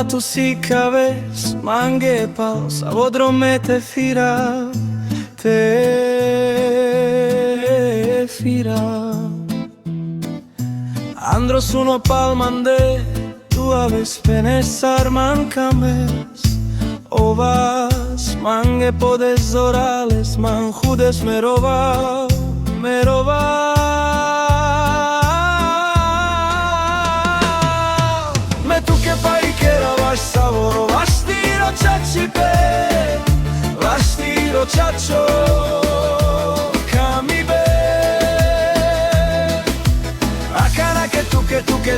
Devlato si caves, manghe paus, avodromete fira, te fira. Andro suno palmande, tu aves penesar mancames, ovas, mange podes orales, manjudes merova, merova. Me tu che fai che era vas savoro, vas tiro ciacci pe, vas tiro ciaccio, cami be. A cana che tu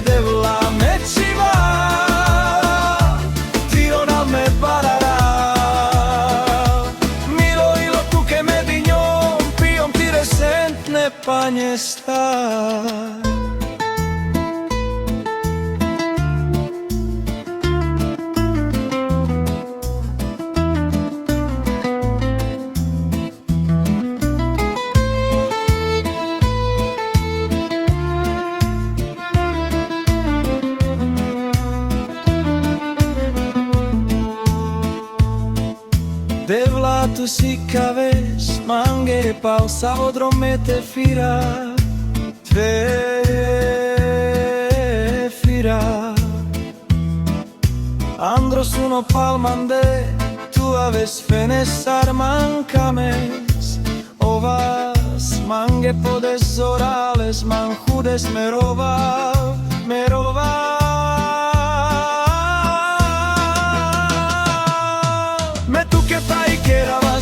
devla me ci va, tiro na me pararà. Milo ilo tu che me dignon, pion ti resent ne pagne sta. Devlato si caves, manghe pausa odromete fira, te fira. Andro suno palmande, tu aves fenesar mancames, ovas, manghe podes orales, manjudes merova, merova.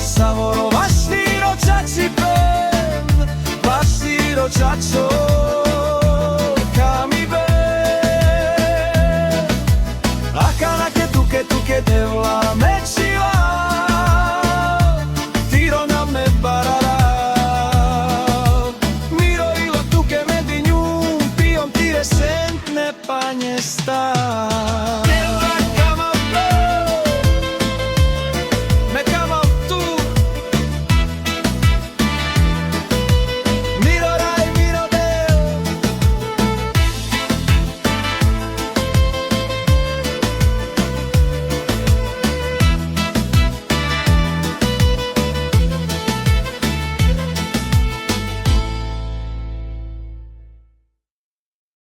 Savoro, vas tiro ciacci pen, vas tiro ciaccio,